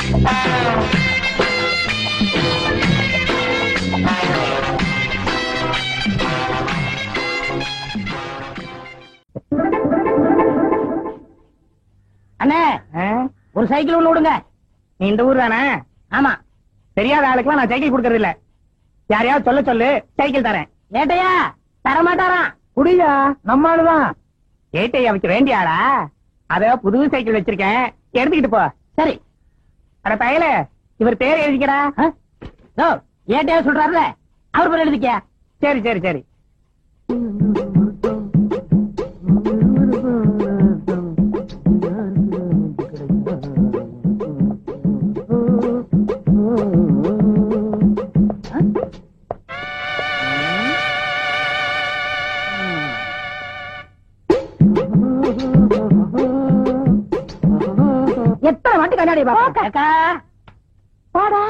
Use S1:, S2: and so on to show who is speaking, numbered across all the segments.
S1: அண்ணே ஒரு சைக்கிள் ஒண்ணு விடுங்க. நீ இந்த ஊர் தானே? ஆமா. தெரியாத ஆளுக்குலாம் நான் சைக்கிள் கொடுக்கறது இல்ல. யாரையாவது சொல்ல சொல்லு, சைக்கிள் தரேன். ஏட்டையா தரமாட்டாராம். குடியா, நம்ம ஆளுதான். ஏட்டையா வச்சு வேண்டிய ஆளா? அத புது சைக்கிள் வச்சிருக்கேன், எடுத்துக்கிட்டு போ. சரி. அட பயல, இவர் பேர் எழுதிக்கிறா. ஏட்டையா சொல்றாருல, அவர் பேர் எழுதிக்க. சரி சரி சரி. எத்தனை வாட்டி கண்ணாடி பாடா?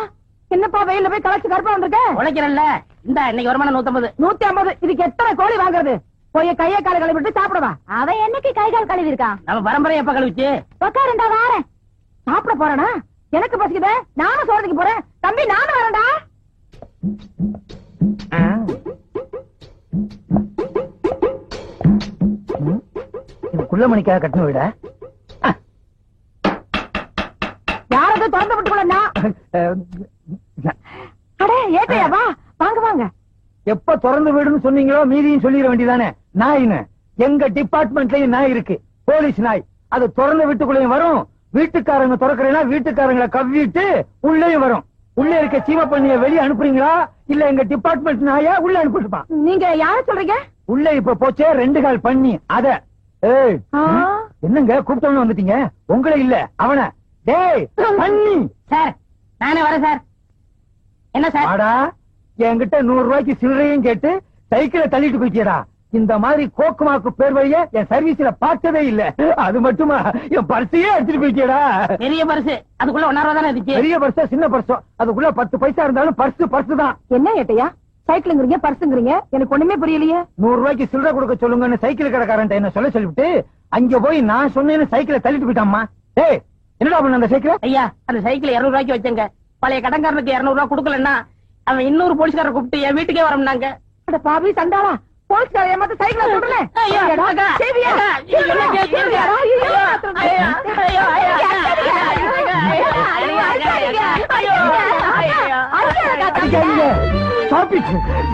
S1: என்னப்பா வெயில போய் கலச்சு கருப்பா வந்திருக்க? உழைக்கிறல்ல. இந்த இன்னைக்கு வருமானம் 150. 150. இதுக்கு எத்தனை கோழி வாங்குறது? போய் கையை கால கழுவிட்டு சாப்பிடுவா.
S2: அவன் என்னைக்கு கை கால் கழுவி இருக்கான்?
S1: நம்ம பரம்பரை எப்ப கழுவிச்சு?
S2: உட்காருண்டா வாரேன்.
S1: சாப்பிட போறேனா? எனக்கு பசிக்குதே, நானும் சோறதுக்கு போறேன். தம்பி நானும் வரேன்டா.
S3: குள்ள மணிக்காக கட்டணும் விட
S1: யாரது திறந்து விட்டுக்கொள்ளா? அடே ஏட்டையா வா, வாங்க வாங்க.
S3: எப்ப திறந்து வீடுன்னு சொன்னீங்களோ மீதியும் சொல்லிட வேண்டியதானே. நாயின்னு எங்க டிபார்ட்மெண்ட்லயும் நாய் இருக்கு, போலீஸ் நாய். அது திறந்த வீட்டுக்குள்ளேயும் வரும், வீட்டுக்காரங்க திறக்கிறேன்னா வீட்டுக்காரங்களை கவ்விட்டு உள்ளேயும் வரும். உள்ள இருக்க சீம பண்ணிய வெளியே அனுப்புறீங்களா இல்ல எங்க டிபார்ட்மெண்ட் நாயா உள்ள அனுப்பிட்டுப்பான்?
S1: நீங்க யார சொல்றீங்க?
S3: உள்ள இப்ப போச்சே 2 கால் பண்ணி அத. என்னங்க கூப்பிட்டவன வந்துட்டீங்க? உங்களை இல்ல அவன. டேய் பண்ணி.
S1: சார் நானே வரேன் சார். என்ன சார்?
S3: ஆடா என்கிட்ட 100 ரூபாய்க்கு சில்லறையும் கேட்டு சைக்கிளை தள்ளிட்டு போயிட்டியடா. இந்த மாதிரி கோக்குமாக்கு பேர் வழிய என் சர்வீஸ்ல பார்த்ததே இல்ல. அது மட்டுமா என் பர்சையே எடுத்துட்டு போயிட்டியடா.
S1: பெரிய பர்ஸ், அதுக்குள்ள 1 ரூபா தானே இருந்துச்சு.
S3: பெரிய பர்ஸா சின்ன பர்ஸோ, அதுக்குள்ள 10 பைசா இருந்தாலும் பர்ஸ் தான்.
S1: என்ன ஏட்டையா சைக்கிள்ங்கிறீங்க பர்ஸுங்கிறீங்க? எனக்கு ஒண்ணுமே புரியலையே.
S3: 100 ரூபாய்க்கு சில்லறை கொடுக்க சொல்லுங்கன்னு சைக்கிள் கடைக்காரன் என்ன சொல்லிவிட்டு அங்க போய் நான் சொன்னேன்னு சைக்கிளை தள்ளிட்டு போயிட்டாமா. ஏய் என்னடா பண்ண அந்த சைக்கிள்?
S1: ஐயா அந்த சைக்கிள் 200 ரூபாய்க்கு வச்சங்க. பழைய கடன்காரனுக்கு 200 ரூபாய் கொடுக்கலன்னா அவன் இன்னொரு போலீஸ்காரரை கூப்பிட்டு என் வீட்டுக்கே வரம்னாங்க. அட பாவி சண்டாளா, போலீஸ்கார ஏமாத்த சைக்கிள் சொல்றேன்.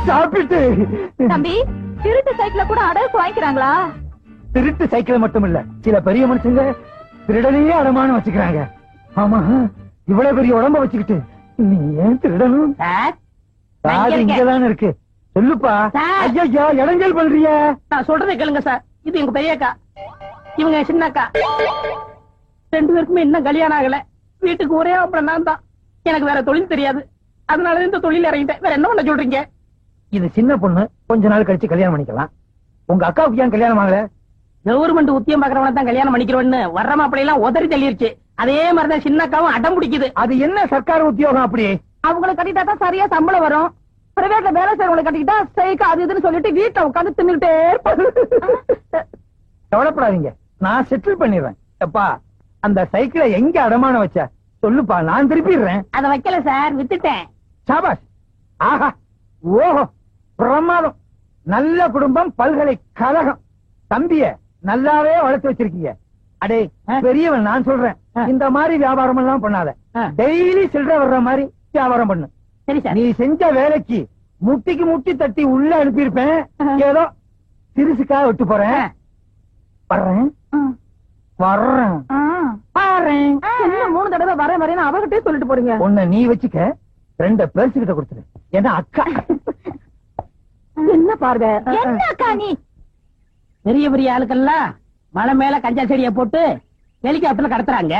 S3: சாப்பிட்டு
S2: தம்பி திருட்டு சைக்கிள கூட அடகு வாங்கிக்கிறாங்களா?
S3: திருட்டு சைக்கிள் மட்டும் இல்ல, சில பெரிய மனுஷங்க திருடனையே அடமானம் வச்சுக்கிறாங்க. ஆமா, இவ்வளவு பெரிய உடம்ப வச்சுக்கிட்டு நீ ஏன் திருடணும்? இங்கதானே இருக்கு, சொல்லுப்பா. ஐயா இடைஞ்சல் பண்றிய?
S1: நான் சொல்றதை கேளுங்க சார். இது எங்க பெரியக்கா, இவங்க சின்ன அக்கா. 2 பேருக்குமே இன்னும் கல்யாணம் ஆகல. வீட்டுக்கு ஒரே அப்புறம் நான் தான். எனக்கு வேற தொழில் தெரியாது, அதனால இந்த தொழில் இறங்கிட்டேன். வேற என்ன பண்ண சொல்றீங்க?
S3: இது சின்ன பொண்ணு, கொஞ்ச நாள் கழிச்சு கல்யாணம் பண்ணிக்கலாம். உங்க அக்காவுக்கு ஏன் கல்யாணம் ஆகல?
S1: கவர்மெண்ட் உத்தியம் பாக்குறவன தான் கல்யாணம் பண்ணிக்கிறோன்னு வர்ற மாப்பிள்ளை எல்லாம் உதறி தள்ளிருச்சு. அதே மாதிரிதான் சின்ன அக்காவும் அடம் பிடிக்குது.
S3: அது என்ன சர்க்கார் உத்தியோகம்? அப்படி
S1: அவங்களை கட்டிட்டா தான் சரியா சம்பளம் வரும். பிரைவேட்ல வேலை செய்யறவங்களை கட்டிக்கிட்டா சைக்கா அது இதுன்னு சொல்லிட்டு வீட்டுல உட்காந்து தின்னுட்டே இருப்பாங்க.
S3: கவலைப்படாதீங்க, நான் செட்டில் பண்ணிடுறேன். அப்பா அந்த சைக்கிளை எங்க அடமானம் வச்ச சொல்லுப்பா, நான் திருப்பிடுறேன்.
S1: அதை வைக்கல சார், வித்துட்டேன்.
S3: சாபாஷ். ஆஹா, ஓஹோ, பிரமாதம். நல்ல குடும்பம், பல்கலைக்கழகம். தம்பிய நல்லாவே வளர்த்து வச்சிருக்கீங்க. அடே பெரியவன், நான் சொல்றேன், இந்த மாதிரி வியாபாரம் எல்லாம் பண்ணாத. டெய்லி சில்லறை வர்ற மாதிரி வியாபாரம் பண்ணு.
S1: சரி சார்.
S3: நீ செஞ்ச வேலைக்கு முட்டிக்கு முட்டி தட்டி உள்ள அனுப்பியிருப்பேன். ஏதோ சிறுசுக்காக விட்டு போறேன். வர்றேன் வர்றேன் வர்றேன்.
S1: 3 தடவை வரேன் வரேன்னு அவகிட்டே சொல்லிட்டு போறீங்க.
S3: உன்னை நீ வச்சுக்க, 2 பேர்ஸ் கிட்ட கொடுத்துரு. ஏன்னா அக்கா.
S1: என்ன பாருங்க,
S2: என்ன அக்கா நீ?
S1: பெரிய பெரிய ஆளுக்கெல்லாம் மலை மேல கஞ்சா செடியை போட்டு ஹெலிகாப்டர்ல கடத்துறாங்க.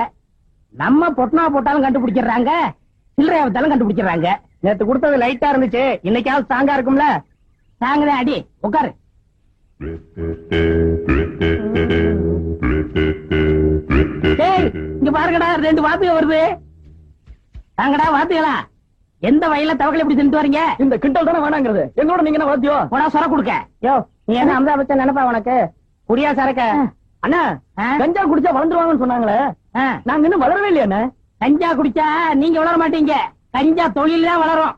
S1: நம்ம பொட்டனா போட்டாலும் கண்டுபிடிச்சிடுறாங்க, சில்லறை ஆபத்தாலும் கண்டுபிடிச்சிடுறாங்க. நேத்து கொடுத்தது லைட்டா இருந்துச்சு, இன்னைக்காவது ஸ்ட்ராங்கா இருக்கும்ல. ஸ்ட்ராங்கதான். அடி உட்காரு. இங்க பாருங்கடா, 2 வாத்திய வருது. தாங்கடா வாத்தியலா. எந்த வயல தவக்கலை எப்படி தின்ட்டு வரீங்க?
S3: இந்த கிண்டல் தானே வேணாங்கிறது. எங்களோட நீங்க என்ன வாத்தியம்?
S1: போடா சொர கொடுக்க. யோ நீ என்ன அமிதா பச்சன் நினைப்பா உனக்கு? குடியா சரக்க?
S3: அண்ணா கஞ்சா குடிச்சா வளர்ந்துருவாங்கன்னு சொன்னாங்களே, நாங்க இன்னும் வளரவே இல்லையா?
S1: கஞ்சா குடிச்சா நீங்க வளர மாட்டீங்க, கஞ்சா தொழில் தான் வளரும்.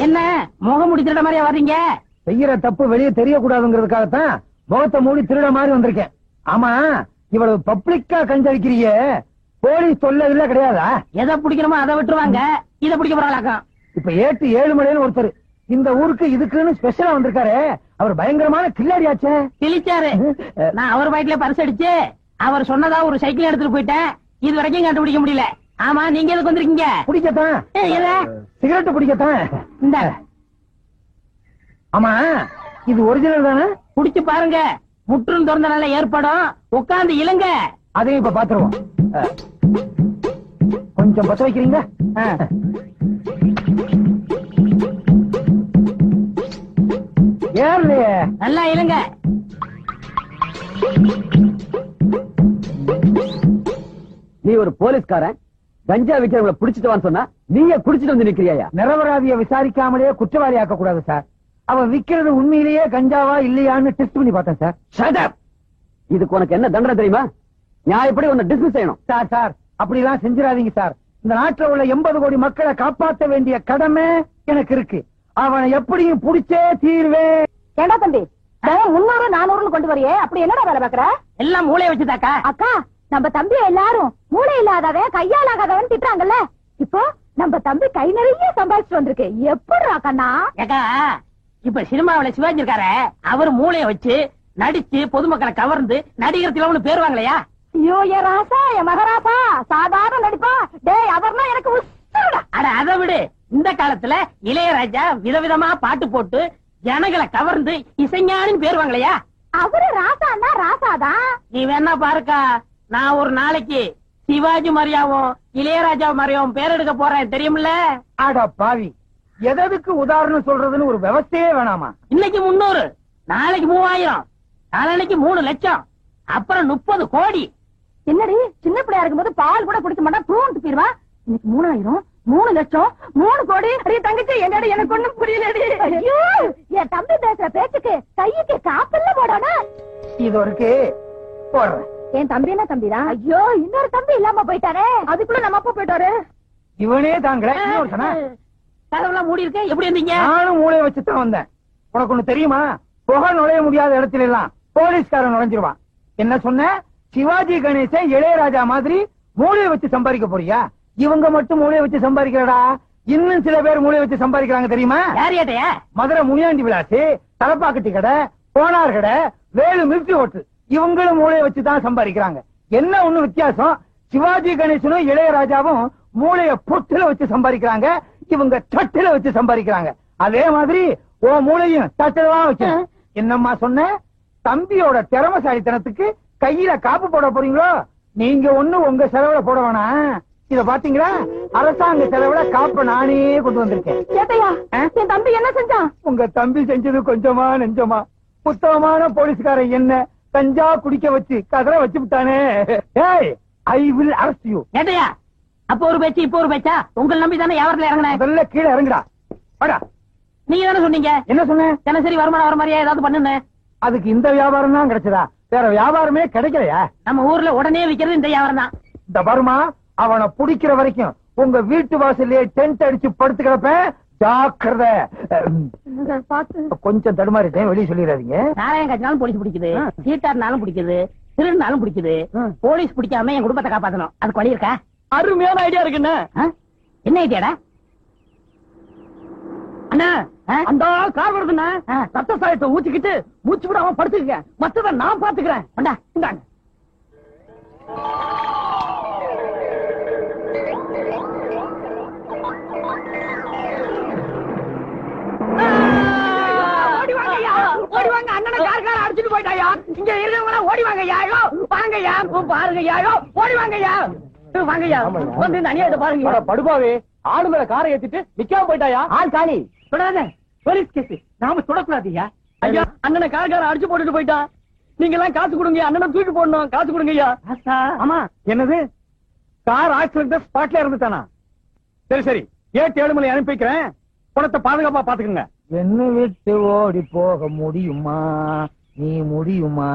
S1: என்ன முகம் முடி திருட மாதிரியா வர்றீங்க?
S3: செய்யற தப்பு வெளியே தெரியக்கூடாதுங்கிறதுக்காகத்தான் முகத்தை மூடி திருட மாதிரி வந்திருக்கேன். ஆமா, இவ்வளவு பப்ளிக்கா கஞ்சடிக்கிறிய போலீஸ் தொல்லை இல்ல கிடையாதா?
S1: எதை பிடிக்கணுமோ அதை விட்டுருவாங்க, இதை பிடிக்க போறாளாக்கம்.
S3: இப்ப ஏட்டு ஏழுமலைன்னு ஒருத்தர் இந்த ஊருக்கு இதுக்குன்னு ஸ்பெஷலா வந்திருக்காரு. அவர் பயங்கரமான கில்லாடியாச்சே.
S1: கிழிச்சாரு. நான் அவர் பாய்க்குல பரிசு அடிச்சு அவர் சொன்னதா ஒரு சைக்கிள் எடுத்துட்டு போயிட்டேன். இது வரைக்கும் கண்டுபிடிக்க முடியல. ஆமா, நீங்க எதுக்கு வந்திருக்கீங்க?
S3: பிடிக்கத்தான். சிகரெட் பிடிக்கத்தான்.
S1: இந்த
S3: ஆமா, இது ஒரிஜினல் தானே?
S1: குடிச்சு பாருங்க, முற்றும் திறந்த நல்ல ஏற்படும். உட்கார்ந்து இழுங்க.
S3: அதையும் இப்ப பாத்துருவோம். கொஞ்சம் பத்த வைக்கிறீங்க? ஏர்லையே
S1: நல்லா இழுங்க.
S4: நீ ஒரு போலீஸ்காரன், கஞ்சா விக்கிறவங்களை புடிச்சிட்டு வான்னு சொன்னா நீங்க குடிச்சிட்டு வந்து நிக்கிறியா?
S3: நிரபராதியை விசாரிக்காமலே குற்றவாளி ஆக்க கூடாது சார். அவன் விக்கிறது உண்மையிலேயே கஞ்சாவா இல்லையான்னு டெஸ்ட் பண்ணி பார்த்தேன் சார்.
S4: Shut up! இதுக்கு உனக்கு என்ன தண்டனை தெரியுமா? நியாயப்படி உன்னை டிஸ்மிஸ் செய்யணும்.
S3: சார் சார் அப்படிலாம் செஞ்சிடாதீங்க சார். இந்த நாட்டில் உள்ள 80 கோடி மக்களை காப்பாற்ற வேண்டிய கடமை எனக்கு இருக்கு. அவனை எப்படியும் புடிச்சே தீர்வேன்.
S2: ஏண்டா தம்பி 300 400 கொண்டு வரையே, அப்படி என்னடா வேலை பாக்குற?
S1: எல்லாம் மூளைய வச்சுதாக்கா.
S2: அக்கா, நம்ம தம்பி எல்லாரும் மூளை இல்லாதவன் கையால் ஆகாதவன் திட்டுறாங்கல்ல. இப்போ நம்ம தம்பி கை நிறைய சம்பாதிச்சுட்டு வந்திருக்கு. எப்படிடா கண்ணா?
S1: ஏக்கா, இப்ப சினிமாவில சிவாஜி இருக்காரு, அவர் மூளைய வச்சு நடிச்சு பொதுமக்களை கவர்ந்து நடிகர் திலகம்னு பேருவாங்களையா?
S2: ஐயோ, என் ராசா, என் மகராசா சாதாரண நடிப்பா. டேய், அவர்னா எனக்கு உசுருடா.
S1: அட அதை விடு. இந்த காலத்துல இளையராஜா விதவிதமா பாட்டு போட்டு ஜனங்களை கவர்ந்து இசைஞானின்னு பேருவாங்களையா?
S2: அவரு ராசான்னா ராசாதான்.
S1: நீ வேணா பாருக்கா, நான் ஒரு நாளைக்கு சிவாஜி மாதிரியாவும் இளையராஜா மாதிரியாவும் பேர் எடுக்க போறேன், தெரியுமில்ல?
S3: ஆடா பாவி, எதற்கு உதாரணம் சொல்றதுன்னு ஒரு விவசாயே வேணாமா?
S1: இன்னைக்கு 300, நாளைக்கு 3000, நாளைக்கு 3 லட்சம், அப்புறம் 30 கோடி.
S2: என்னடி சின்ன பிள்ளையா இருக்கும்போது பால் கூட குடிக்க மாட்டா, ப்ரூன்ட்டு போயிருவா. இன்னைக்கு 3000, 3 லட்சம், 3 கோடி. அடி தங்கச்சி, என்னடி எனக்கு ஒண்ணும் புரியலடி. ஐயோ, என் தம்பி பேசுற பேச்சுக்கு கைக்கு காப்பல்ல போடணும்.
S3: இது இருக்கு போடுறேன்.
S2: என் தம்பி என்ன தம்பிதான்? ஐயோ, இன்னொரு தம்பி இல்லாம போயிட்டாரே. அதுக்குள்ள நம்ம அப்பா போயிட்டாரு.
S3: இவனே தாங்கிற இன்னொருத்தனா?
S1: கதவுலாம் மூடி இருக்கு, எப்படி இருந்தீங்க?
S3: நானும் மூளைய வச்சுதான் வந்தேன். உனக்கு ஒண்ணு தெரியுமா? புகை நுழைய முடியாத இடத்துல எல்லாம் போலீஸ்காரன் நுழைஞ்சிருவான். என்ன சொன்ன? சிவாஜி கணேசன் இளையராஜா மாதிரி மூளைய வச்சு சம்பாதிக்க போறியா? இவங்க மட்டும் மூளைய வச்சு சம்பாதிக்கிறடா. இன்னும் சில பேர் மூளைய வச்சு சம்பாதிக்கிறாங்க தெரியுமா?
S1: யார் ஏட்டையா?
S3: மதுரை முனியாண்டி விலாசி, தலப்பாக்கட்டி கடை, போனார் கடை, வேலு மில்கி ஹோட்டல், இவங்களும் மூளைய வச்சுதான் சம்பாதிக்கிறாங்க. என்ன ஒண்ணு வித்தியாசம்? சிவாஜி கணேசனும் இளையராஜாவும் மூளைய பொட்டுல வச்சு சம்பாதிக்கிறாங்க, இவங்க தட்டுல வச்சு சம்பாதிக்கிறாங்க. அதே மாதிரி ஓ மூளையும் தட்டுல தான் வச்சு. என்னம்மா சொன்ன? தம்பியோட திறமசாலித்தனத்துக்கு கையில காப்பு போட போறீங்களோ? நீங்க ஒண்ணு உங்க செலவுல போட வேணாம். இத பாத்தீங்களா? அரசாங்க செலவுல காப்ப நானே கொண்டு வந்திருக்கேன்.
S2: கேட்டையா, என் தம்பி என்ன செஞ்சான்?
S3: உங்க தம்பி செஞ்சது கொஞ்சமா நெஞ்சமா? புத்தகமான போலீஸ்காரன் என்ன கஞ்சா குடிக்க வச்சு கதற வச்சு விட்டானே. ஏய், ஐ வில் அரெஸ்ட் யூ.
S1: ஏட்டையா, அப்ப ஒரு பேச்சு இப்ப ஒரு பேச்சா? உங்களை நம்பி தானே வியாபாரத்துல இறங்கினேன்.
S3: முதல்ல கீழே இறங்குடா. வாடா.
S1: நீங்க தானே சொன்னீங்க
S3: என்ன சொன்னேன்?
S1: தினசரி வருமானம் வர மாதிரியா ஏதாவது பண்ணுங்க.
S3: அதுக்கு இந்த வியாபாரம் தான் கிடைச்சதா? வேற வியாபாரமே கிடைக்கலையா?
S1: நம்ம ஊர்ல உடனே விக்கிறது இந்த வியாபாரம் தான்.
S3: இந்த வருமா அவனை புடிக்கிற வரைக்கும் உங்க வீட்டு வாசல்லே டென்ட் அடிச்சு படுத்துக்கிறப்ப ஜாக்கிரதை. கொஞ்சம் தடுமாறிட்டேன், வெளியே சொல்லிடாதீங்க.
S1: நாராயண கட்சினாலும் போலீஸ் பிடிக்குது, சீட்டாருனாலும் பிடிக்குது, திருநாலும் பிடிக்குது. போலீஸ் பிடிக்காம என் குடும்பத்தை காப்பாத்தணும். அதுக்கு வழி இருக்கா?
S4: அருமையான ஐடியா இருக்குன்னு.
S1: என்ன ஐடியாடா?
S4: அண்ணா, அந்த கார் வருதுண்ணா. ரத்த சாயத்தை ஊத்திக்கிட்டு மூச்சு விடாம படுத்துக்க, மத்தத நான் பாத்துக்கிறேன். இந்தாங்க.
S1: ஓடிவாங்க, அண்ணனை கார் அடிச்சுட்டு போயிட்டாயா? இங்க இருக்கிறவங்க ஓடிவாங்க. யாயோ வாங்கய்யா, பாருங்க யாயோ, ஓடிவாங்கய்யா, வாங்கய்யா. வந்து இந்த அநியாயத்தை பாருங்க.
S4: படுபாவே, ஆளு மேல காரை ஏத்திட்டு நிக்காம போயிட்டாயா?
S1: ஆள் காலி. தொடாத, போலீஸ் கேஸ். நாம தொடக்கூடாதுயா.
S4: ஐயா, அண்ணனை கார்கார அடிச்சு போட்டுட்டு போயிட்டான். நீங்க எல்லாம் காசு கொடுங்க, அண்ணனை தூக்கி போடணும். காசு கொடுங்க ஐயா.
S3: ஆமா, என்னது கார் ஆக்சிடென்ட் ஸ்பாட்ல இருந்துட்டானா? சரி சரி, 7 மணி அனுப்பி வைக்கிறேன். பணத்தை பாதுகாப்பா பாத்துக்கங்க. என்ன விட்டு ஓடி போக முடியுமா? நீ முடியுமா?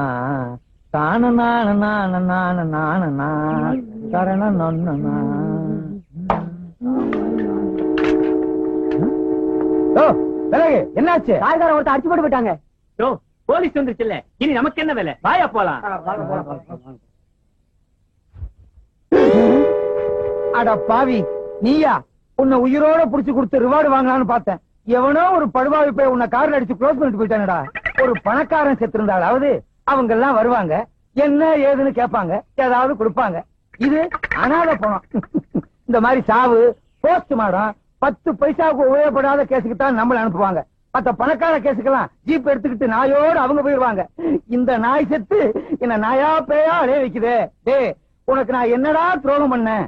S3: தான நான நான நான நான கரண நொன்னா. என்னாச்சு?
S4: காய்கார ஒருத்தர் அடிச்சு போட்டு போயிட்டாங்க.
S1: போலீஸ் வந்துருச்சுல்ல, இனி நமக்கு என்ன வேலை? வாயா போலாம்.
S3: அட பாவி, நீயா? உன்னை உயிரோட புடிச்சு கொடுத்து ரிவார்டு வாங்கலாம்னு பார்த்தேன். எவனோ ஒரு படுபாவி போய் உன்னை கார்ல அடிச்சு க்ளோஸ் பண்ணிட்டு போயிட்டானடா. ஒரு பணக்காரன் செத்து இருந்தாலாவது அவங்க எல்லாம் வருவாங்க, என்ன ஏதுன்னு கேட்பாங்க, ஏதாவது கொடுப்பாங்க. இது அனாதை பணம். இந்த மாதிரி சாவு, போஸ்ட் மாடம், 10 பைசாவுக்கு உபயோகப்படாத கேஸுக்கு தான் நம்மள அனுப்புவாங்க. மத்த பணக்கார கேஸுக்கெல்லாம் ஜீப் எடுத்துக்கிட்டு நாயோடு அவங்க போயிருவாங்க. இந்த நாய் செத்து என்ன நாயா பேயா அடைய வைக்குதே. டே, உனக்கு நான் என்னடா துரோகம் பண்ணேன்?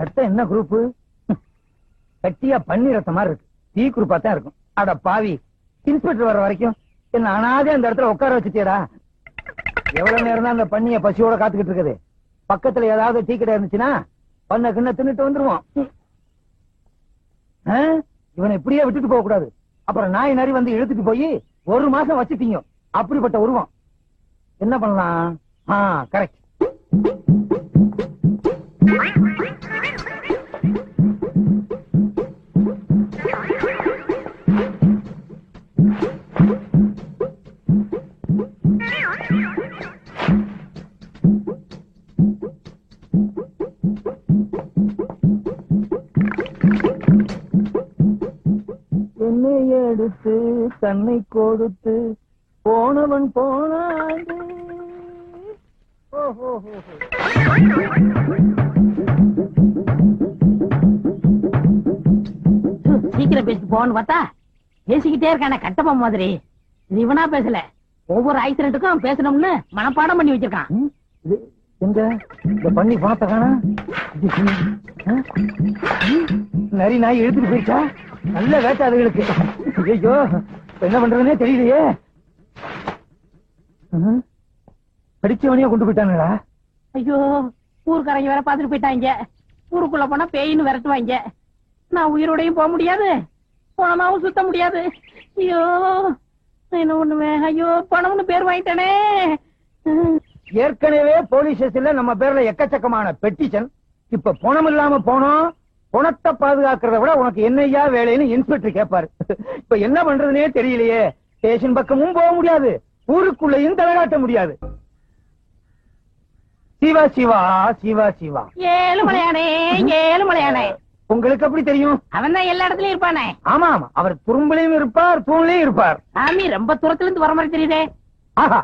S3: அடுத்த என்ன குரூப்? கட்டியா பண்ணி ரத்த மாதிரி இருக்கு. டீ குரூப்பா தான் இருக்கும். அட பாவி, இன்ஸ்பெக்டர் வர்ற வரைக்கும் என்ன அனாதே அந்த இடத்துல உட்கார வச்சுட்டியடா. எவ்வளவு நேரம் தான் அந்த பண்ணிய பசியோட காத்துக்கிட்டு இருக்குது. பக்கத்துல ஏதாவது டீ கடை இருந்துச்சுன்னா பண்ண கிண்ண தின்னுட்டு வந்துருவோம். இவனை இப்படியே விட்டுட்டு போக கூடாது. அப்புறம் நாய் நரி வந்து இழுத்துட்டு போய் 1 மாசம் வச்சுட்டீங்க. அப்படிப்பட்ட உருவம். என்ன பண்ணலாம்? கரெக்ட். என்னை எடுத்து தன்னை கொடுத்து போனவன் போனாண்டு.
S1: சீக்கிரம் பேசிட்டு போன்னு பார்த்தா பேசிக்கிட்டே இருக்கான கட்டப்பா மாதிரி. இது இவனா பேசல, ஒவ்வொரு ஆக்சிடென்ட்டுக்கும் பேசணும்னு மனப்பாடம் பண்ணி வச்சிருக்கான்.
S3: எங்க இந்த பண்ணி பணத்தை காணா? நரி நாய் இழுத்துட்டு போயிடுச்சா? நல்ல வேட்டை அதுகளுக்கு. ஐயோ, என்ன பண்றதுன்னே தெரியலையே. படிச்சவனையே கொண்டு போயிட்டானுங்களா?
S1: ஐயோ, ஊருக்காரங்க வேற பாத்துட்டு போயிட்டாங்க. ஊருக்குள்ள போனா பேயின்னு விரட்டுவாங்க. நான் உயிரோடையும் போக முடியாது, பணமாவும் சுத்த முடியாது. ஐயோ, என்ன ஒண்ணுவேன். ஐயோ, பணம்னு பேர் வாங்கிட்டானே.
S3: ஏற்கனவே போலீஸ் ஸ்டேஷன்ல நம்ம பேர்ல எக்கச்சக்கமான பெட்டிஷன். இப்ப பணம் இல்லாம போனோம். பணத்தை பாதுகாக்கிறத விட உனக்கு என்னையா வேலைன்னு இன்ஸ்பெக்டர் கேட்பாரு. இப்ப என்ன பண்றதுனே தெரியலையே. ஸ்டேஷன் பக்கமும் போக முடியாது, ஊருக்குள்ளையும் தலைகாட்ட முடியாது. சிவா சிவா சிவா சிவா.
S1: ஏழுமலையானே, ஏழுமலையானே.
S3: உங்களுக்கு எப்படி தெரியும்?
S1: அவன் தான் எல்லா இடத்துலயும் இருப்பானே.
S3: ஆமா ஆமா, அவர் துரும்புலையும் இருப்பார், தூண்லையும் இருப்பார்.
S1: சாமி ரொம்ப தூரத்துல இருந்து வர மாதிரி தெரியுதே.
S3: ஆஹா,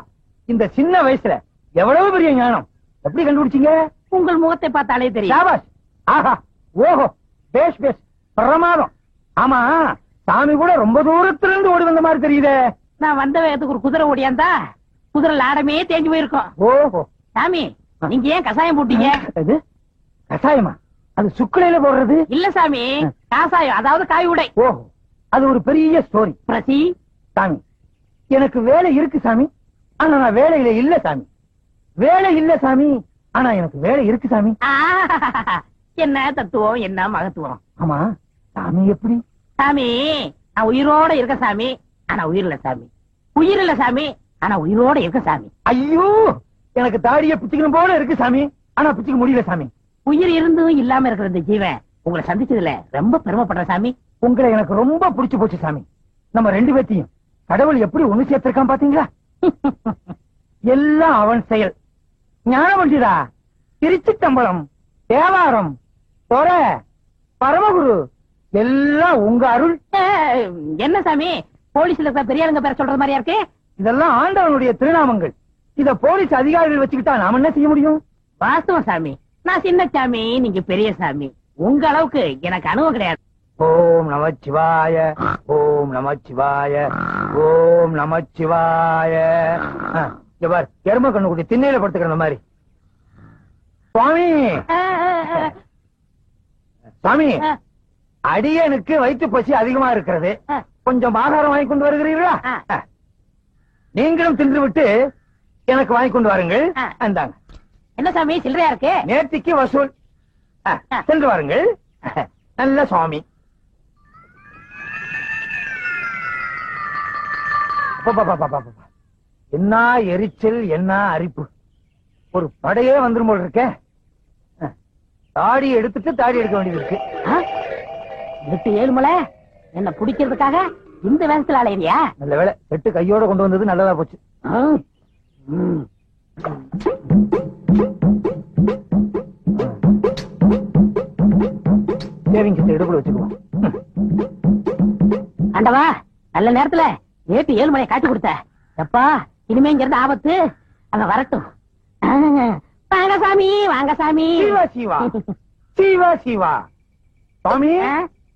S3: இந்த சின்ன வயசுல எவ்வளவு பெரிய ஞானம். எப்படி கண்டுபிடிச்சீங்க?
S1: உங்கள் முகத்தை பார்த்தாலே தெரியும்.
S3: சாபாஷ். ஆஹா, ஓஹோ, பேஷ் பேஷ், பிரமாதம். ஆமா, சாமி கூட ரொம்ப தூரத்துல இருந்து ஓடி வந்த மாதிரி தெரியுதே.
S1: நான் வந்த வேகத்துக்கு ஒரு குதிரை ஓடியாந்தா குதிரை லாடமே தேஞ்சு போயிருக்கும்.
S3: ஓஹோ.
S1: சாமி, நீங்க ஏன் கசாயம் போட்டீங்க?
S3: அது கசாயமா? அது சுக்குலையில போடுறது
S1: இல்ல சாமி, காசாயம், அதாவது காய் உடை.
S3: ஓஹோ, அது ஒரு பெரிய ஸ்டோரி.
S1: பிரசி,
S3: சாமி, எனக்கு வேலை இருக்கு சாமி, ஆனா நான் வேலையில இல்ல சாமி. வேலை இல்ல சாமி, ஆனா எனக்கு வேலை இருக்கு சாமி.
S1: என்ன தத்துவம், என்ன மகத்துவம்.
S3: ஆமா, சாமி எப்படி?
S1: சாமி, நான் உயிரோட இருக்க சாமி, ஆனா உயிர் இல்ல சாமி. உயிர் இல்ல சாமி, ஆனா உயிரோட இருக்க சாமி.
S3: ஐயோ, எனக்கு தாடிய பிச்சுக்கணும் போல இருக்கு சாமி, ஆனா பிச்சுக்க முடியல சாமி.
S1: உயிர் இருந்தும் இல்லாம இருக்கிற இந்த ஜீவன் உங்களை சந்திச்சதுல ரொம்ப பெருமைப்படுறேன் சாமி.
S3: உங்களை எனக்கு ரொம்ப பிடிச்சு போச்சு சாமி. நம்ம 2 பேத்தையும் கடவுள் எப்படி ஒண்ணு சேர்த்திருக்கான் பாத்தீங்களா? எல்லாம் அவன் செயல். ஞானவண்டிடா, திருச்சித்தம்பலம், தேவாரம், தொர, பரமகுரு எல்லாம் உங்க அருள்.
S1: என்ன சாமி, போலீஸ்ல இருக்கிற பெரியாளுங்க பேர சொல்றது மாதிரியா இருக்கு?
S3: இதெல்லாம் ஆண்டவனுடைய திருநாமங்கள். இத போலீஸ் அதிகாரிகள் வச்சுக்கிட்டா நாம என்ன செய்ய முடியும்?
S1: வாஸ்தவம் சாமி, நான் சின்ன சாமி, நீங்க பெரிய சாமி. உங்க அளவுக்கு எனக்கு அனுபவம் கிடையாது.
S3: ஓம் நமச்சிவாய, ஓம் நமச்சிவாய, ஓம் நமச்சிவாய. பார், எரும கண்ணு குட்டி திண்ணையில படுத்துக்கிற மாதிரி. சுவாமி, சுவாமி, அடியனுக்கு வயிற்று பசி அதிகமா இருக்கிறது, கொஞ்சம் ஆகாரம் வாங்கி கொண்டு வருகிறீர்களா? நீங்களும் தின்று விட்டு எனக்கு வாங்கி கொண்டு வாருங்கள். அந்தாங்க.
S1: என்ன சாமி சில்லறையா இருக்கு?
S3: நேர்த்திக்கு வசூல். சென்று வாருங்கள். நல்ல சுவாமி. என்ன எரிச்சல், என்ன அரிப்பு, ஒரு படையே வந்துரும் போல இருக்க. தாடி எடுத்துட்டு தாடி எடுக்க வேண்டியது இருக்கு.
S2: 8-7 மலை என்ன பிடிக்கிறதுக்காக இந்த வேகத்துல அலையிறியா?
S3: நல்ல வேலை, செட்டு கையோட கொண்டு வந்தது நல்லதா போச்சு. சேவிங் கிட்ட எடுப்புல வச்சுக்குவோம்.
S2: ஆண்டவா, நல்ல நேரத்துல 8-7 மலையை காட்டி கொடுத்த. எப்பா, இனிமே இங்க இருந்து ஆபத்து அங்க வரட்டும். வாங்க சாமி, வாங்க சாமி.
S3: சீவா சீவா சீவா சீவா. சுவாமி,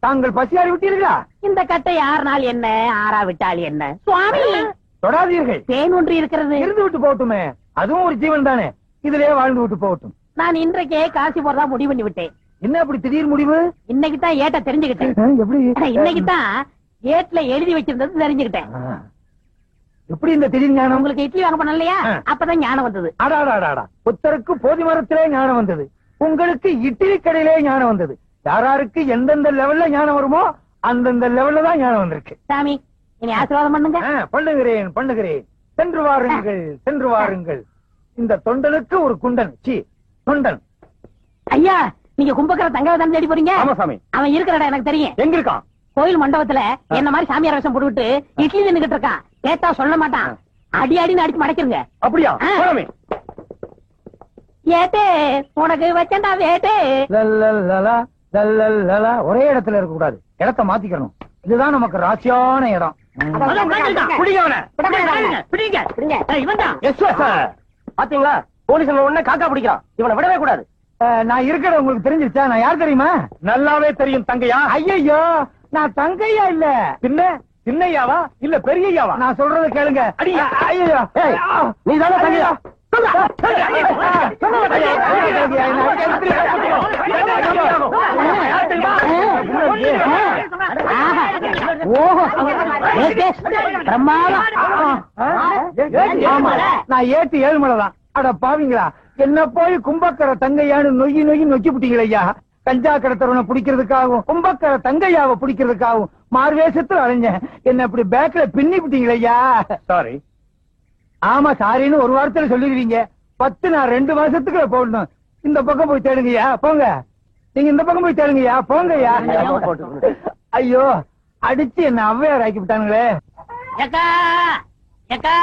S3: தாங்கள் பசியாறி விட்டீர்களா?
S2: இந்த கட்டை 6 நாள் என்ன, 6 விட்டால் என்ன சுவாமி?
S3: தொடாதீர்கள்.
S2: தேன் ஒன்று இருக்கிறது.
S3: இருந்து விட்டு போகட்டுமே, அதுவும் ஒரு ஜீவன் தானே, இதுலயே வாழ்ந்து விட்டு போகட்டும்.
S2: நான் இன்றைக்கே காசி போறதா முடிவு பண்ணி விட்டேன்.
S3: என்ன அப்படி திடீர் முடிவு?
S2: இன்னைக்கு தான் ஏட்ட தெரிஞ்சுக்கிட்டேன்.
S3: எப்படி?
S2: இன்னைக்கு தான் ஏட்ல எழுதி வச்சிருந்தது தெரிஞ்சுக்கிட்டேன்.
S3: எப்படி இந்த திடீர் ஞானம்?
S2: உங்களுக்கு இட்லி வாங்க பண்ண இல்லையா, அப்பதான் ஞானம் வந்தது.
S3: அடாடாடாடா, புத்தருக்கு போதி மரத்திலே ஞானம் வந்தது, உங்களுக்கு இட்லி கடையிலே ஞானம் வந்தது. யாராருக்கு எந்தெந்த லெவல்ல ஞானம் வருமோ அந்தந்த லெவல்ல தான் ஞானம் வந்திருக்கு.
S2: சாமி, இனி ஆசீர்வாதம் பண்ணுங்க.
S3: பண்ணுகிறேன் பண்ணுகிறேன். சென்று வாருங்கள், சென்று வாருங்கள். இந்த தொண்டனுக்கு ஒரு குண்டன், சி தொண்டன்.
S2: ஐயா, நீங்க கும்பகர தங்கவை தான் தேடி போறீங்க?
S3: ஆமா சாமி.
S2: அவன் இருக்கிற இடம் எனக்கு தெரியும்.
S3: எங்க இருக்கான்?
S2: கோயில் மண்டபத்துல என்ன மாதிரி சாமியார் வேஷம் போட்டுவிட்டு இட்லி தின்னுகிட்டு இருக்கான். கேட்டா சொல்ல மாட்டான். அடி அடின்னு அடிச்சு மடக்கிருங்க.
S3: அப்படியா?
S2: ஏட்டே, உனக்கு வச்சண்டா வேட்டே.
S3: ஒரே இடத்துல இருக்க கூடாது, இடத்த மாத்திக்கணும். இதுதான் நமக்கு ராசியான இடம்.
S1: பாத்தீங்களா, போலீஸ் உடனே காக்கா பிடிக்கிறான். இவனை விடவே கூடாது.
S3: நான் இருக்கிற உங்களுக்கு தெரிஞ்சிருச்சா? நான் யார் தெரியுமா? நல்லாவே தெரியும். தங்கையா? ஐயோ, நான் தங்கையா இல்ல, பின்ன சின்னையாவா இல்ல பெரியயாவா? நான் சொல்றத கேளுங்க. ஐயோ,
S1: நீ தானே தங்கையா?
S3: நான் ஏட்டு 7 மலை தான். அட பாவீங்களா, என்ன போய் கும்பக்கர தங்கையான்னு நொய்யி நொய்யி நொக்கி விட்டீங்களா ஐயா? கஞ்சா கடத்தவனை பிடிக்கிறதுக்காகவும் கும்பக்கர தங்கையாவை பிடிக்கிறதுக்காகவும் மார்வேஷத்துல அலைஞ்சேன். என்ன இப்படி பேக்ல பின்னி விட்டீங்களா ஐயா?
S1: சாரி.
S3: ஆமா, சாரின்னு ஒரு வாரத்துல சொல்லிடுவீங்க. 10 நான் 2 மாசத்துக்குள்ள போடணும். இந்த பக்கம் போய் தேடுங்கய்யா, போங்க. நீங்க இந்த பக்கம் போய் தேடுங்கய்யா, போங்கய்யா. ஐயோ, அடிச்சு என்ன ஔவையார் ஆக்கி விட்டானுங்களே.
S2: ஏக்கா, ஏக்கா.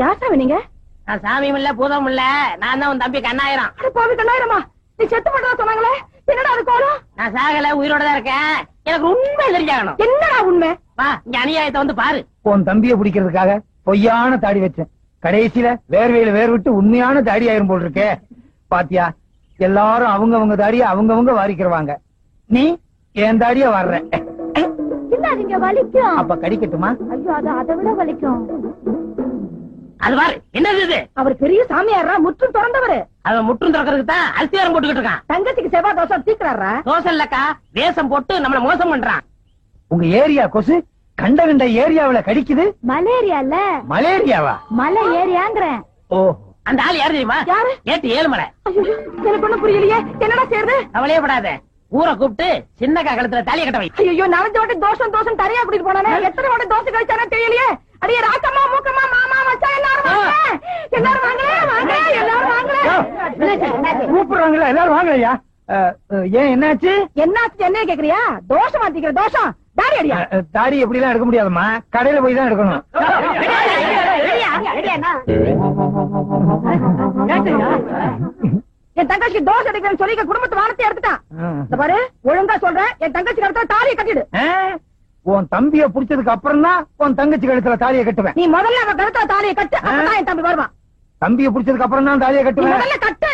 S5: யார் சாமி நீங்க?
S2: நான் சாமியும் இல்ல பூதமும் இல்ல, நான் தான் உன் தம்பி கண்ணாயிரம்.
S5: பாவி கண்ணாயிரமா, நீ செத்து போட்டதா சொன்னாங்களே, என்னடா அது கோலம்?
S2: நான் சாகல, உயிரோட தான் இருக்கேன். எனக்கு உண்மை தெரிஞ்சாகணும்.
S5: என்னடா உண்மை?
S2: வா, இங்க அநியாயத்தை வந்து பாரு.
S3: உன் தம்பியை பிடிக்கிறதுக்காக பொய்யான தாடி வச்சேன். கடைசியில வேர்வையில வேர் விட்டு உண்மையான தாடி ஆயிரும் போல் இருக்கே. பாத்தியா, எல்லாரும் அவங்கவங்க தாடிய அவங்கவங்க வாரிக்கிறவாங்க. நீ என் தாடிய வர்ற.
S5: என்ன நீங்க வலிக்கும்?
S3: அப்ப கடிக்கட்டுமா?
S5: ஐயோ, அது அதை விட வலிக்கும்.
S2: அது பாரு, என்னது இது?
S5: அவர் பெரிய சாமியாரா, முற்றும் திறந்தவரு.
S2: அவன் முற்றும் திறக்கிறதுக்கு தான் அரிசியாரம் போட்டுக்கிட்டு இருக்கான்.
S5: தங்கச்சிக்கு செவ்வாய் தோசை தீக்குறாரா?
S2: தோசை இல்லக்கா, வேஷம் போட்டு நம்மள மோசம் பண்றான்.
S3: உங்க ஏரியா கொசு கண்ட கண்ட ஏரியாவில கடிக்குது.
S5: மலேரியா இல்ல,
S3: மலேரியாவா?
S5: மலை ஏரியாங்கிறேன்.
S3: ஓ,
S2: அந்த ஆள் யாரு தெரியுமா?
S5: யாரு?
S2: ஏட்டு 7 மலை.
S5: ஐயோ, எனக்கு ஒண்ணும் புரியலையே, என்னடா செய்யறது?
S2: கவலையே படாத, ஊரை கூப்பிட்டு சின்னக்கா கழுத்துல தாலிய கட்ட வை.
S5: ஐயோ, நனைஞ்ச வாட்டி தோஷம் தோஷம் தரையா கூட்டிட்டு போனானே, எத்தனை வாட்டி தோசை கழிச்சானே தெரியலையே. அடியே ராக்கம்மா, மூக்கம்மா, மாமா, மச்சான், எல்லாரும் வாங்க, எல்லாரும் வாங்களே, வாங்க, எல்லாரும் வாங்களே.
S3: கூப்பிடுறாங்களா? எல்லாரும் வாங்கலையா? ஏன், என்னாச்சு?
S5: என்னாச்சு என்ன கேக்குறியா? தோஷம் மாத்திக்கிற தோஷம். தாடி அடியா?
S3: தாடி எப்படி எல்லாம் எடுக்க முடியாதுமா, கடையில போய் தான் எடுக்கணும்.
S5: என் தங்கச்சிக்கு தோசை அடிக்கிறேன்னு சொல்லி குடும்பத்து வானத்தை எடுத்துட்டான். இந்த பாரு, ஒழுங்கா சொல்றேன், என் தங்கச்சி கழுத்துல தாலியை கட்டிடு.
S3: உன் தம்பிய புடிச்சதுக்கு அப்புறம் தான் உன் தங்கச்சி கழுத்துல தாலியை கட்டுவேன்.
S5: நீ முதல்ல அவன் கழுத்துல தாலியை கட்டு, அப்பதான் என் தம்பி வருவான்.
S3: தம்பிய புடிச்சதுக்கு அப்புறம் தான் தாலியை
S5: நீ
S3: கட்டுவேன்.
S5: முதல்ல கட்டு.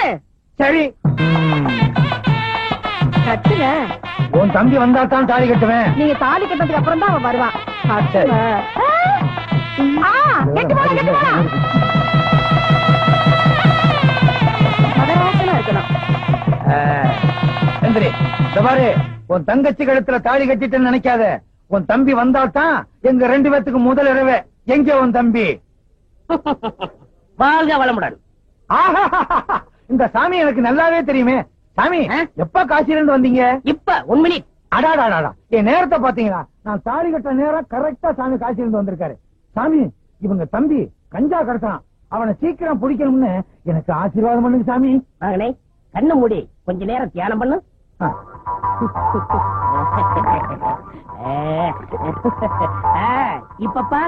S3: சரி,
S5: கட்டுங்க.
S3: உன் தம்பி வந்தா தான் தாலி கட்டுவேன்.
S5: நீங்க தாலி கட்டதுக்கு அப்புறம் தான் அவன் வருவான்.
S3: சரி.
S5: கெட்டு போடா, கெட்டு போடா. மதராசனா இருக்கணும்.
S3: சந்திரி, இந்த பாரு, உன் தங்கச்சி கழுத்துல தாலி கட்டிட்டு நினைக்காத. உன் தம்பி வந்தா தான் எங்க 2 பேத்துக்கு முதல் இரவே. எங்க உன் தம்பி?
S2: வாழ்க வளமுடன்.
S3: இந்த சாமி எனக்கு நல்லாவே தெரியுமே. சாமி, எப்ப காசில இருந்து வந்தீங்க?
S2: இப்ப 1 மினிட்.
S3: அடாடாடா என் நேரத்தை பாத்தீங்களா? நான் தாலி கட்ட நேரம் கரெக்டா சாமி காட்சி இருந்து வந்திருக்காரு. சாமி, இவங்க தம்பி கஞ்சா கடத்தான், அவனை சீக்கிரம் பிடிக்கணும்னு எனக்கு ஆசீர்வாதம் பண்ணுங்க சாமி.
S1: மகனே, கண்ணு மூடி கொஞ்ச நேரம் தியானம் பண்ணு. இப்பப்பா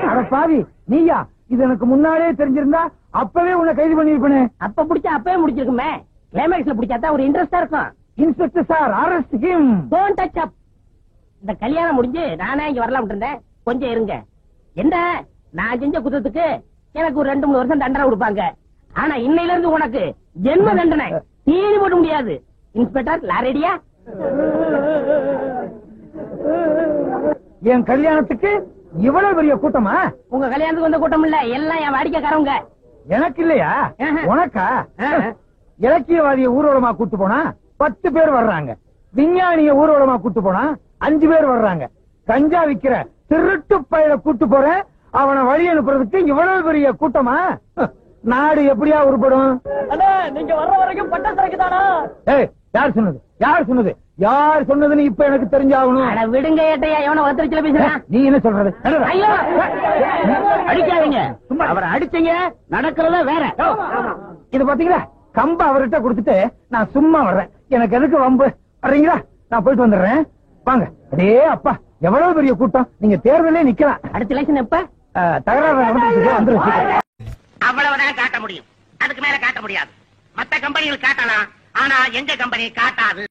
S3: அட பாவி, நீயா? இது எனக்கு முன்னாலே தெரிஞ்சிருந்தா அப்பவே உன்னை கைது பண்ணிருப்பேனே.
S1: அப்ப பிடிச்சா அப்பவே முடிச்சிருக்குமே. கிளைமேக்ஸ்ல பிடிச்சாதான் ஒரு இன்ட்ரெஸ்டா இருக்கும்.
S3: Inspector sir, arrest him.
S1: Don't touch up. இந்த கல்யாணம் முடிஞ்சு நானே இங்க வரலாம் இருந்தேன். கொஞ்சம் இருங்க. என்ன, நான் செஞ்ச குற்றத்துக்கு எனக்கு ஒரு 2-3 வருஷம் தண்டனை கொடுப்பாங்க. ஆனா இன்னையில இருந்து உனக்கு ஜென்ம தண்டனை. தீனி போட முடியாது. இன்ஸ்பெக்டர் லாரடியா?
S3: என் கல்யாணத்துக்கு இவ்வளவு பெரிய கூட்டமா?
S1: உங்க கல்யாணத்துக்கு வந்த கூட்டம் இல்ல, எல்லாம் என் வாடிக்கைக்காரவங்க.
S3: எனக்கு இல்லையா?
S1: ஆஹா.
S3: உனக்கா?
S1: ஆஹா.
S3: இலக்கியவாதிய ஊர்வலமா கூட்டு போனா 10 பேர் வர்றாங்க. விஞ்ஞானிய ஊர்வலமா கூட்டு போனா 5 பேர் வர்றாங்க. கஞ்சா விக்கிற திருட்டு பயில கூட்டு போறேன், அவனை வழி அனுப்புறதுக்கு இவ்வளவு பெரிய கூட்டமா? நாடு எப்படியா உருப்படும்?
S4: நீங்க வர்ற வரைக்கும் பட்ட சரக்கு தானா?
S3: ஏய், யார் சொன்னது? யார் சொன்னது? யார் சொன்னதுன்னு இப்ப எனக்கு தெரிஞ்சாகணும்.
S1: அட விடுங்க ஏட்டையா, எவனை ஒருத்தரிச்சல பேசுறான்.
S3: நீ என்ன சொல்றது?
S1: ஐயோ, அடிக்காதீங்க. அவரை அடிச்சீங்க, நடக்கிறத வேற.
S3: இது பாத்தீங்களா, கம்ப அவர்கிட்ட கொடுத்துட்டு நான் சும்மா வர்றேன். எனக்கு எதுக்கு வம்பு? வர்றீங்களா? நான் போயிட்டு வந்துடுறேன். வாங்க. அடே அப்பா, எவ்வளவு பெரிய கூட்டம். நீங்க தேர்தலே நிக்கலாம்.
S1: அடுத்த எலெக்ஷன் எப்ப?
S3: தகராறு வந்துருச்சு.
S1: அவ்வளவுதான் காட்ட முடியும். அதுக்கு மேல காட்ட முடியாது. மத்த கம்பெனிகள் காட்டலாம், ஆனா எங்க கம்பெனி காட்டாது.